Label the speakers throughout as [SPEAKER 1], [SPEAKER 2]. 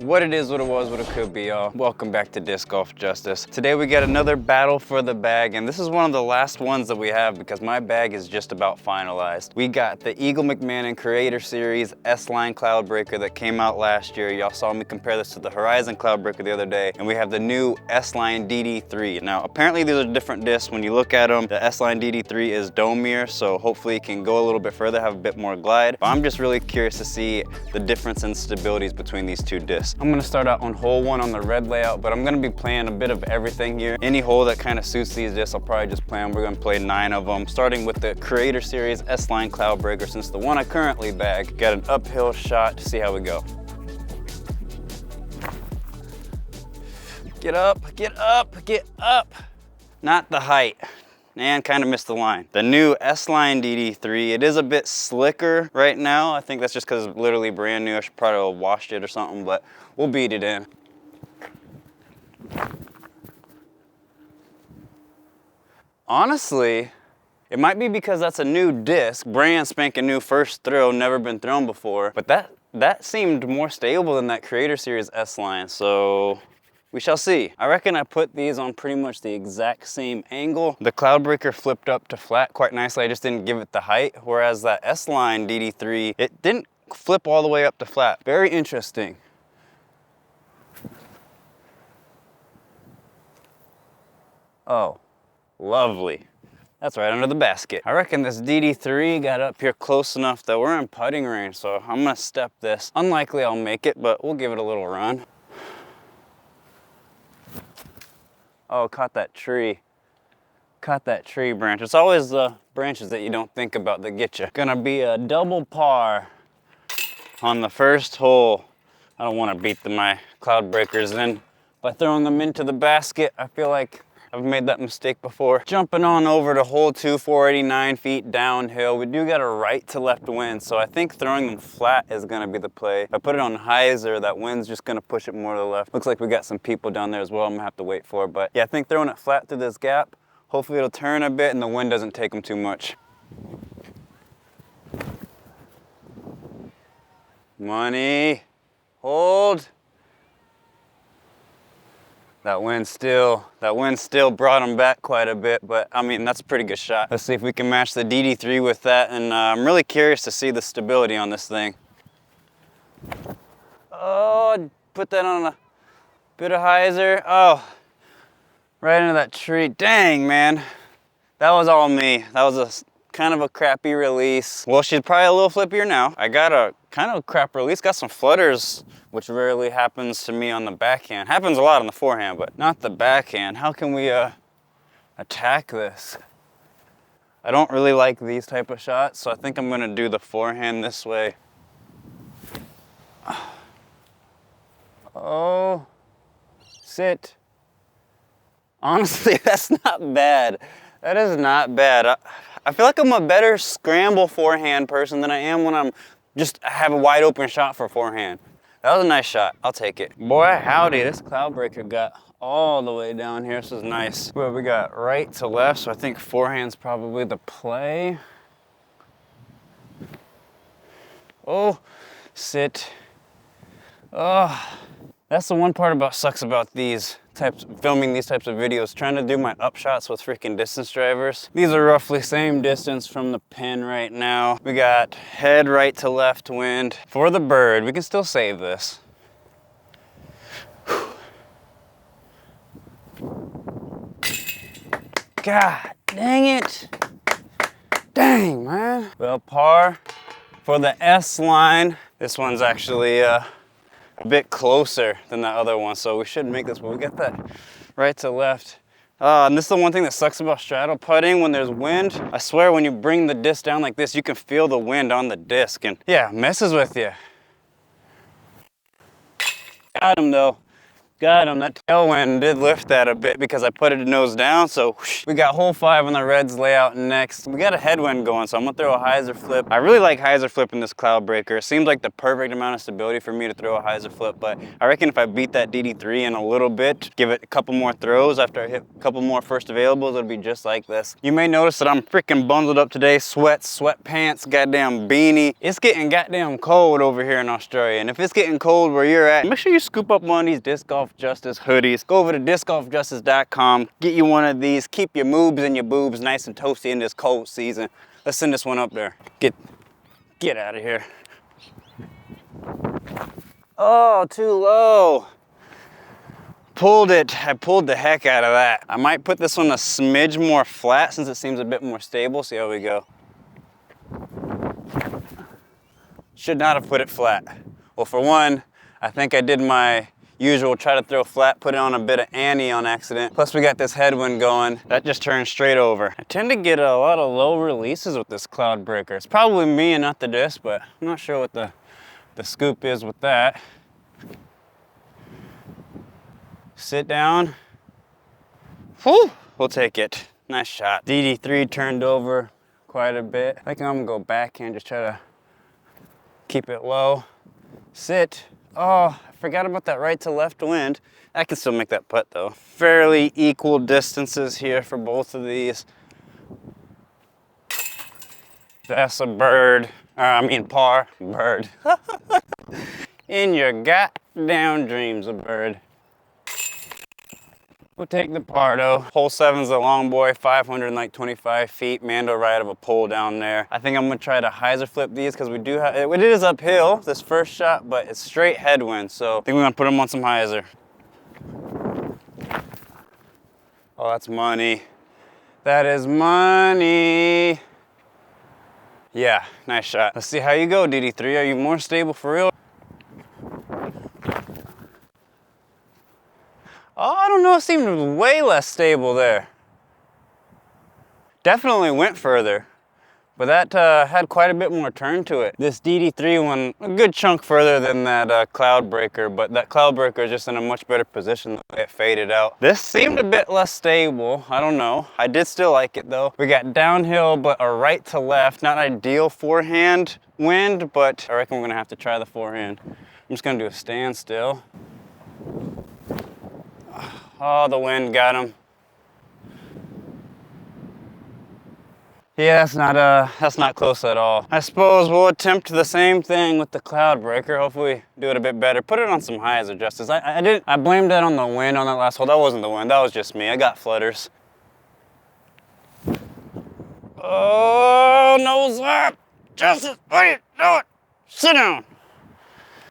[SPEAKER 1] What it is, what it was, what it could be, y'all. Welcome back to Disc Golf Justice. Today we got another battle for the bag, and this is one of the last ones that we have because my bag is just about finalized. We got the Eagle McMahon Creator Series S-Line CloudBreaker that came out last year. Y'all saw me compare this to the Horizon CloudBreaker the other day, and we have the new S-Line DD3. Now, apparently these are different discs. When you look at them, the S-Line DD3 is domier, so hopefully it can go a little bit further, have a bit more glide. But I'm just really curious to see the difference in stabilities between these two discs. I'm gonna start out on hole 1 on the red layout, but I'm gonna be playing a bit of everything here. Any hole that kind of suits these discs, I'll probably just play them. We're gonna play 9 of them, starting with the Creator Series S-Line CloudBreaker, since the one I currently bag. Got an uphill shot to see how we go. Get up, get up, get up. Not the height. And kind of missed the line. The new S-Line DD3, it is a bit slicker right now. I think that's just because it's literally brand new. I should probably have washed it or something, but we'll beat it in. Honestly, it might be because that's a new disc, brand spanking new first throw, never been thrown before, but that seemed more stable than that Creator Series S-Line, so we shall see. I reckon I put these on pretty much the exact same angle. The CloudBreaker flipped up to flat quite nicely. I just didn't give it the height, whereas that S-Line DD3, it didn't flip all the way up to flat. Very interesting. Oh, lovely. That's right under the basket. I reckon this DD3 got up here close enough that we're in putting range, so I'm gonna step this. Unlikely I'll make it, but we'll give it a little run. Oh, caught that tree. Caught that tree branch. It's always the branches that you don't think about that get you. Gonna be a double par on the first hole. I don't want to beat my CloudBreakers in by throwing them into the basket. I feel like I've made that mistake before. Jumping on over to hole 2, 489 feet downhill. We do got a right to left wind, so I think throwing them flat is gonna be the play. If I put it on hyzer, that wind's just gonna push it more to the left. Looks like we got some people down there as well I'm gonna have to wait for, but yeah, I think throwing it flat through this gap, hopefully it'll turn a bit and the wind doesn't take them too much. Money, hold. That wind still brought him back quite a bit, but I mean, that's a pretty good shot. Let's see if we can match the DD3 with that, and I'm really curious to see the stability on this thing. Oh, put that on a bit of hyzer. Oh, right into that tree. Dang, man. That was all me. That was a kind of a crappy release. Well, she's probably a little flippier now. I got a kind of crap release, got some flutters, which rarely happens to me on the backhand. Happens a lot on the forehand, but not the backhand. How can we attack this? I don't really like these type of shots, so I think I'm gonna do the forehand this way. Oh, sit. Honestly, that's not bad. That is not bad. I feel like I'm a better scramble forehand person than I am when I'm just have a wide open shot for forehand. That was a nice shot. I'll take it. Boy, howdy, this CloudBreaker got all the way down here. This is nice. Well, we got right to left, so I think forehand's probably the play. Oh, sit. Oh, that's the one part about sucks about filming these types of videos, trying to do my upshots with freaking distance drivers. These are roughly same distance from the pin right now. We got head right to left wind for the bird. We can still save this. God dang it. Dang, man. Well, par for the S-Line. This one's actually a bit closer than that other one, so we should make this, but we got that right to left. And this is the one thing that sucks about straddle putting when there's wind. I swear when you bring the disc down like this, you can feel the wind on the disc, and yeah, messes with you. Got him though. Got him. That tailwind did lift that a bit because I put it nose down. So whoosh. We got hole 5 on the Reds layout next. We got a headwind going, so I'm gonna throw a hyzer flip. I really like hyzer flip in this CloudBreaker. It seems like the perfect amount of stability for me to throw a hyzer flip, but I reckon if I beat that DD3 in a little bit, give it a couple more throws after I hit a couple more first availables, it'll be just like this. You may notice that I'm freaking bundled up today. Sweats, sweatpants, goddamn beanie. It's getting goddamn cold over here in Australia, and if it's getting cold where you're at, make sure you scoop up one of these Disc Golf Justice hoodies. Go over to discgolfjustice.com, get you one of these, keep your moobs and your boobs nice and toasty in this cold season. Let's send this one up there. Get out of here. Oh, too low. Pulled it. I pulled the heck out of that. I might put this one a smidge more flat since it seems a bit more stable. See how we go. Should not have put it flat. Well, for one, I think I did my usual try to throw flat, put it on a bit of Annie on accident. Plus we got this headwind going. That just turned straight over. I tend to get a lot of low releases with this CloudBreaker. It's probably me and not the disc, but I'm not sure what the scoop is with that. Sit down. Whew, we'll take it. Nice shot. DD3 turned over quite a bit. I think I'm gonna go backhand, just try to keep it low. Sit. Oh, I forgot about that right to left wind. I can still make that putt though. Fairly equal distances here for both of these. That's a bird. I mean par. Bird. In your goddamn dreams, a bird. We'll take the par though. Hole 7's a long boy, 525 feet. Mando right of a pole down there. I think I'm gonna try to hyzer flip these because we do have, it is uphill, this first shot, but it's straight headwind. So I think we're gonna put them on some hyzer. Oh, that's money. That is money. Yeah, nice shot. Let's see how you go, DD3. Are you more stable for real? Oh, I don't know, it seemed way less stable there. Definitely went further, but that had quite a bit more turn to it. This DD3 one, a good chunk further than that CloudBreaker, but that CloudBreaker is just in a much better position the way it faded out. This seemed a bit less stable, I don't know. I did still like it though. We got downhill, but a right to left, not ideal forehand wind, but I reckon we're gonna have to try the forehand. I'm just gonna do a standstill. Oh, the wind got him. Yeah, that's not close at all. I suppose we'll attempt the same thing with the CloudBreaker. Hopefully we do it a bit better. Put it on some hyzer, Justice. I blamed that on the wind on that last hole. That wasn't the wind, that was just me. I got flutters. Oh, nose up. Justice, what are you doing? Sit down.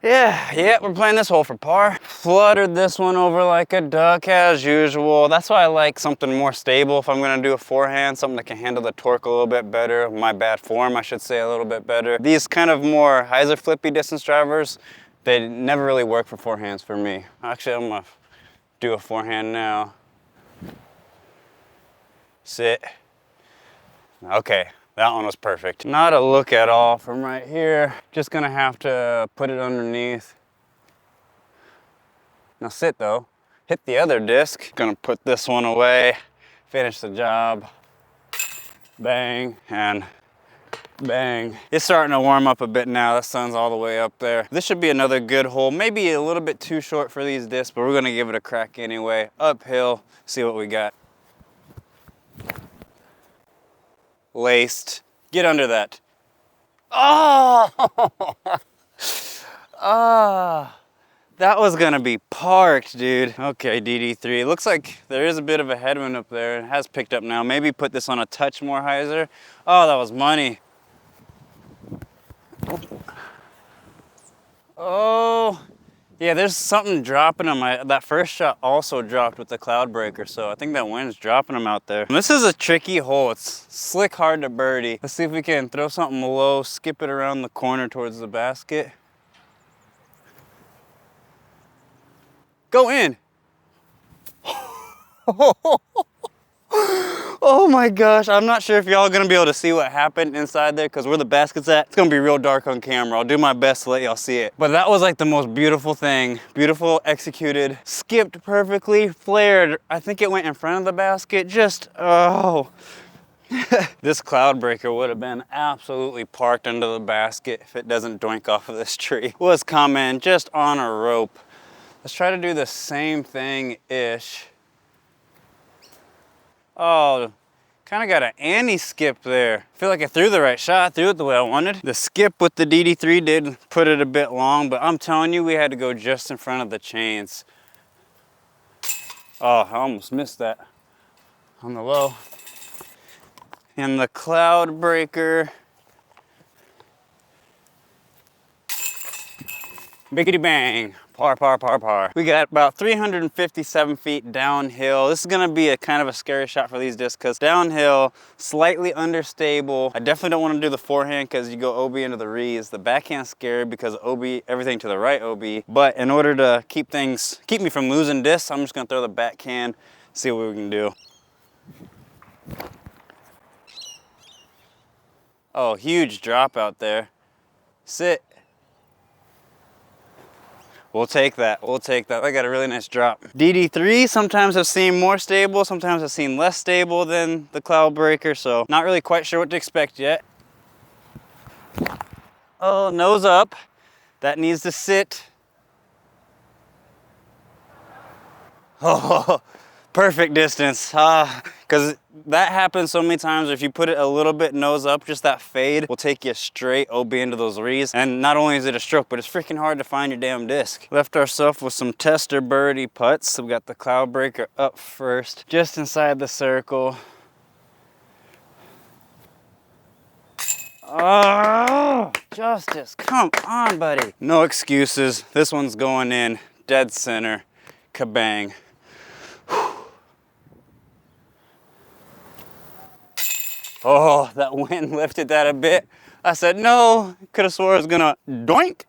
[SPEAKER 1] Yeah, we're playing this hole for par. Fluttered this one over like a duck as usual. That's why I like something more stable if I'm gonna do a forehand, something that can handle the torque a little bit better. My bad form, I should say, a little bit better. These kind of more hyzer flippy distance drivers, they never really work for forehands for me. Actually, I'm gonna do a forehand now. Sit. Okay. That one was perfect. Not a look at all from right here. Just gonna have to put it underneath. Now sit though. Hit the other disc. Gonna put this one away. Finish the job. Bang and bang. It's starting to warm up a bit now. The sun's all the way up there. This should be another good hole. Maybe a little bit too short for these discs, but we're gonna give it a crack anyway. Uphill, see what we got. Laced. Get under that. Oh! That was gonna be parked, dude. Okay, DD3. Looks like there is a bit of a headwind up there. It has picked up now. Maybe put this on a touch more hyzer. Oh, that was money. Oh. Yeah, there's something dropping them. That first shot also dropped with the CloudBreaker, so I think that wind's dropping them out there. This is a tricky hole. It's slick hard to birdie. Let's see if we can throw something low, skip it around the corner towards the basket. Go in. Oh my gosh, I'm not sure if y'all are gonna be able to see what happened inside there because where the basket's at, it's gonna be real dark on camera. I'll do my best to let y'all see it. But that was like the most beautiful thing. Beautiful, executed, skipped perfectly, flared. I think it went in front of the basket. Just, oh. This CloudBreaker would have been absolutely parked under the basket if it doesn't doink off of this tree. Was coming just on a rope. Let's try to do the same thing-ish. Oh, kind of got an anti-skip there. I feel like I threw the right shot, threw it the way I wanted. The skip with the DD3 did put it a bit long, but I'm telling you, we had to go just in front of the chains. Oh, I almost missed that on the low. And the CloudBreaker. Biggity bang. Par, par, par, par. We got about 357 feet downhill. This is gonna be a kind of a scary shot for these discs because downhill, slightly understable. I definitely don't wanna do the forehand because you go OB into the rees. The backhand's scary because OB, everything to the right OB. But in order to keep me from losing discs, I'm just gonna throw the backhand, see what we can do. Oh, huge drop out there. Sit. We'll take that, we'll take that. I got a really nice drop. DD3 sometimes I've seen more stable, sometimes I've seen less stable than the CloudBreaker, so not really quite sure what to expect yet. Oh, nose up. That needs to sit. Oh, perfect distance. Because that happens so many times. If you put it a little bit nose up, just that fade will take you straight OB into those rees. And not only is it a stroke, but it's freaking hard to find your damn disc. Left ourselves with some tester birdie putts. So we got the CloudBreaker up first, just inside the circle. Oh, Justice, come on, buddy. No excuses. This one's going in dead center. Kabang. Oh, that wind lifted that a bit. I said, no, could have swore it was gonna doink.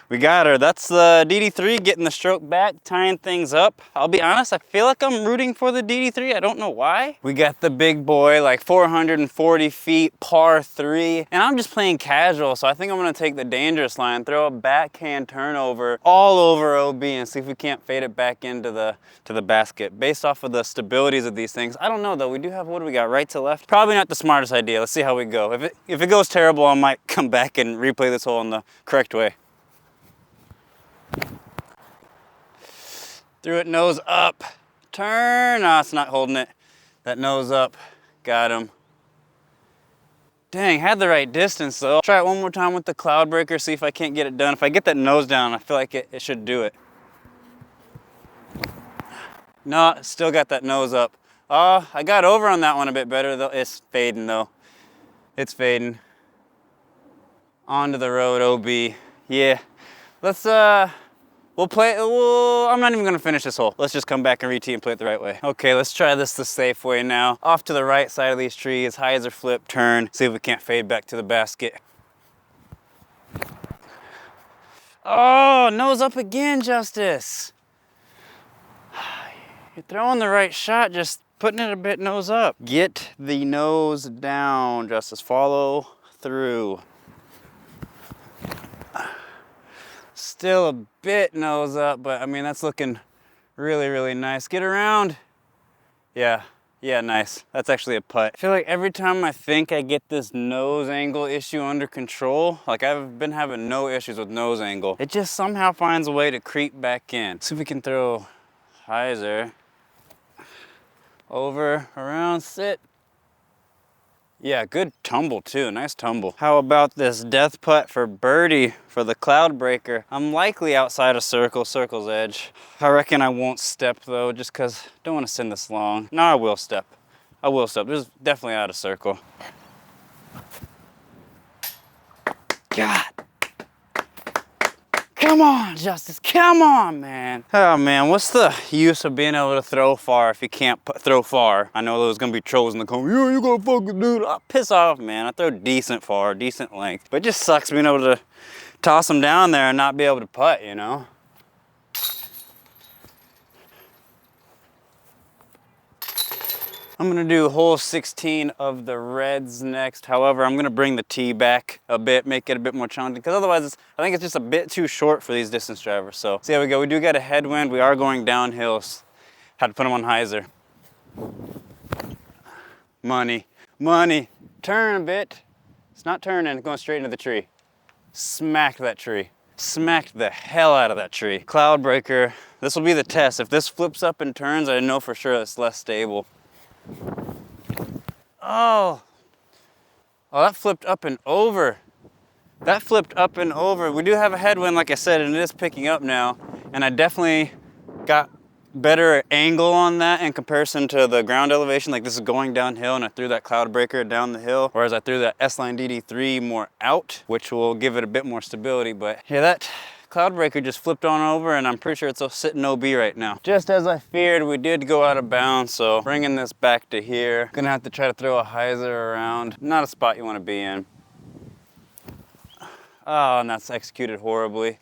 [SPEAKER 1] We got her. That's the DD3 getting the stroke back, tying things up. I'll be honest, I feel like I'm rooting for the DD3. I don't know why. We got the big boy, like 440 feet, par 3. And I'm just playing casual, so I think I'm gonna take the dangerous line, throw a backhand turnover all over OB and see if we can't fade it back into the basket. Based off of the stabilities of these things. I don't know though, we do have, what do we got, right to left? Probably not the smartest idea. Let's see how we go. If it goes terrible, I might come back and replay this hole in the correct way. Threw it nose up. Turn. No, it's not holding it. That nose up. Got him. Dang, had the right distance though. Try it one more time with the CloudBreaker, see if I can't get it done. If I get that nose down, I feel like it should do it. No, still got that nose up. I got over on that one a bit better though. It's fading though. It's fading. Onto the road, OB. Yeah. Let's, we'll play, I'm not even gonna finish this hole. Let's just come back and re-tee and play it the right way. Okay, let's try this the safe way now. Off to the right side of these trees, hyzer flip, turn, see if we can't fade back to the basket. Oh, nose up again, Justice. You're throwing the right shot, just putting it a bit nose up. Get the nose down, Justice, follow through. Still a bit nose up, but I mean, that's looking really, really nice. Get around. Yeah, nice. That's actually a putt. I feel like every time I think I get this nose angle issue under control, like I've been having no issues with nose angle, it just somehow finds a way to creep back in. See if we can throw hyzer. Over, around, sit. Yeah, good tumble too, nice tumble. How about this death putt for birdie for the CloudBreaker? I'm likely outside of circle's edge. I reckon I won't step though, just cause I don't wanna send this long. No, I will step. This is definitely out of circle. God. Come on, Justice, come on, man. Oh man, what's the use of being able to throw far if you can't throw far? I know there's gonna be trolls in the comments, yeah, you gonna fucking dude. Oh, piss off, man. I throw decent far, decent length. But it just sucks being able to toss them down there and not be able to putt, you know? I'm gonna do hole 16 of the reds next. However, I'm gonna bring the tee back a bit, make it a bit more challenging, because otherwise I think it's just a bit too short for these distance drivers. So see how we go. We do get a headwind. We are going downhill. Had to put them on hyzer. Money, money. Turn a bit. It's not turning, going straight into the tree. Smacked that tree. Smacked the hell out of that tree. CloudBreaker. This will be the test. If this flips up and turns, I know for sure it's less stable. Oh, that flipped up and over. That flipped up and over. We do have a headwind, like I said, and it is picking up now. And I definitely got better angle on that in comparison to the ground elevation. Like this is going downhill and I threw that CloudBreaker down the hill, whereas I threw that S-Line DD3 more out, which will give it a bit more stability. But yeah, that CloudBreaker just flipped on over and I'm pretty sure it's sitting OB right now. Just as I feared, we did go out of bounds, so bringing this back to here. Gonna have to try to throw a hyzer around. Not a spot you want to be in. Oh, and that's executed horribly.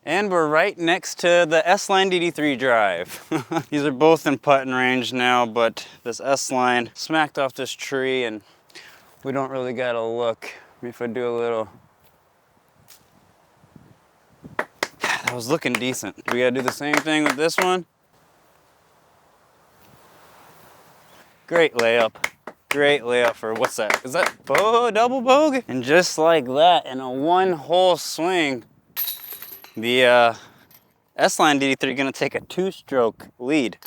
[SPEAKER 1] And we're right next to the S-Line DD3 drive. These are both in putting range now, but this S-Line smacked off this tree and we don't really gotta look. If I do a little. That was looking decent. We gotta do the same thing with this one. Great layup. Great layup for, what's that? Is that double bogey? And just like that, in a one-hole swing, the S-Line DD3 gonna take a 2-stroke lead.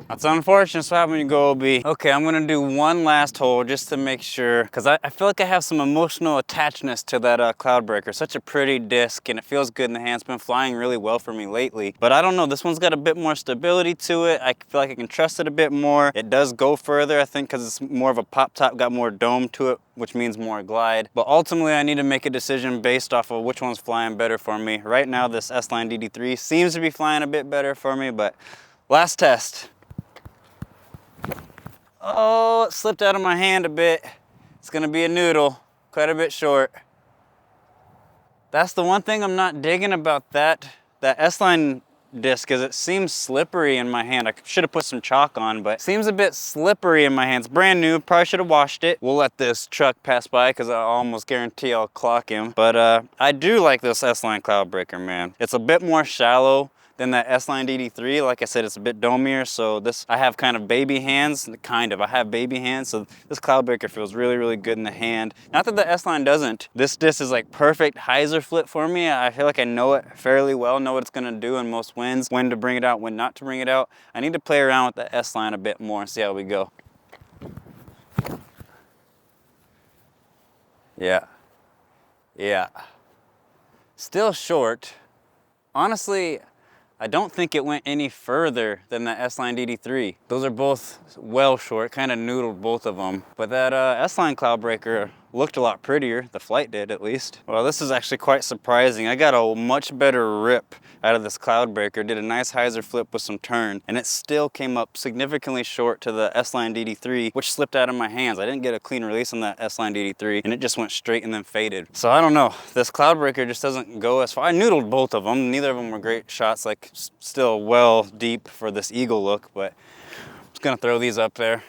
[SPEAKER 1] That's unfortunate, so when you go OB. Okay, I'm gonna do one last hole just to make sure, because I feel like I have some emotional attachments to that CloudBreaker. Such a pretty disc, and it feels good in the hand. It's been flying really well for me lately. But I don't know, this one's got a bit more stability to it. I feel like I can trust it a bit more. It does go further, I think, because it's more of a pop top, got more dome to it, which means more glide. But ultimately, I need to make a decision based off of which one's flying better for me. Right now, this S-Line DD3 seems to be flying a bit better for me, but last test. Oh, it slipped out of my hand a bit. It's gonna be a noodle, quite a bit short. That's the one thing I'm not digging about that S-Line disc, is it seems slippery in my hand. I should have put some chalk on, but it seems a bit slippery in my hand. It's brand new, probably should have washed it. We'll let this truck pass by because I almost guarantee I'll clock him. But I do like this S-Line CloudBreaker, man. It's a bit more shallow than that S-Line DD3. Like I said, it's a bit domier, so I have kind of baby hands, I have baby hands, so this CloudBreaker feels really, really good in the hand. Not that the S-Line doesn't. This disc is like perfect hyzer flip for me. I feel like I know it fairly well, know what it's gonna do in most winds, when to bring it out, when not to bring it out. I need to play around with the S-Line a bit more and see how we go. Yeah. Still short. Honestly, I don't think it went any further than the S-Line DD3. Those are both well short, kind of noodled both of them. But that S-Line CloudBreaker looked a lot prettier, the flight did at least. Well, this is actually quite surprising. I got a much better rip out of this CloudBreaker, did a nice hyzer flip with some turn, and it still came up significantly short to the S-Line DD3, which slipped out of my hands. I didn't get a clean release on that S-Line DD3, and it just went straight and then faded. So I don't know, this CloudBreaker just doesn't go as far. I noodled both of them. Neither of them were great shots, like still well deep for this eagle look, but I'm just gonna throw these up there.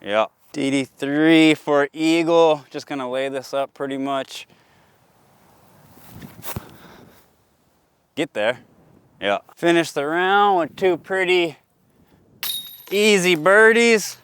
[SPEAKER 1] Yeah, DD3 for eagle. Just gonna lay this up pretty much. Get there. Yeah. Finish the round with 2 pretty easy birdies.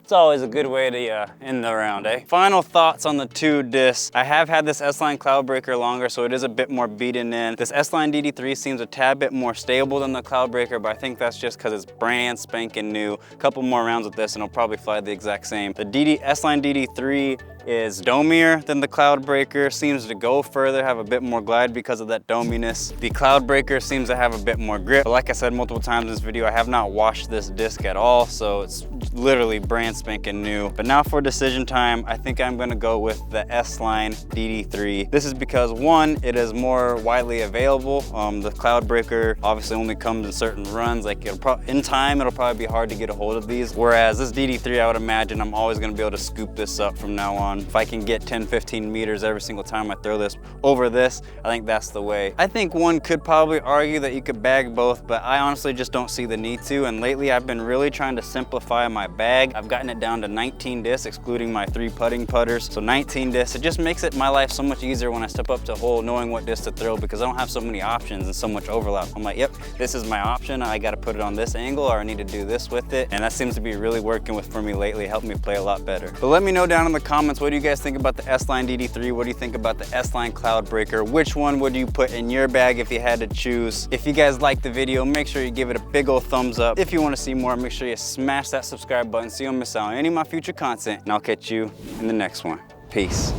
[SPEAKER 1] It's always a good way to end the round, eh? Final thoughts on the 2 discs. I have had this S-Line CloudBreaker longer, so it is a bit more beaten in. This S-Line DD3 seems a tad bit more stable than the CloudBreaker, but I think that's just because it's brand spanking new. A couple more rounds with this and it'll probably fly the exact same. The S-Line DD3 is domier than the CloudBreaker, seems to go further, have a bit more glide because of that dominess. The CloudBreaker seems to have a bit more grip, but like I said multiple times in this video, I have not washed this disc at all, so it's literally brand spanking new. But now for decision time, I think I'm gonna go with the S-Line DD3. This is because 1, it is more widely available. The CloudBreaker obviously only comes in certain runs, like in time it'll probably be hard to get a hold of these, whereas this DD3, I would imagine I'm always gonna be able to scoop this up from now on. on. If I can get 10, 15 meters every single time I throw this over this, I think that's the way. I think one could probably argue that you could bag both, but I honestly just don't see the need to. And lately I've been really trying to simplify my bag. I've gotten it down to 19 discs, excluding my 3 putting putters. So 19 discs, it just makes my life so much easier when I step up to a hole knowing what disc to throw, because I don't have so many options and so much overlap. I'm like, yep, this is my option. I got to put it on this angle, or I need to do this with it. And that seems to be really working for me lately, helped me play a lot better. But let me know down in the comments, what do you guys think about the S-Line DD3? What do you think about the S-Line CloudBreaker? Which one would you put in your bag if you had to choose? If you guys liked the video, make sure you give it a big old thumbs up. If you want to see more, make sure you smash that subscribe button so you don't miss out on any of my future content. And I'll catch you in the next one. Peace.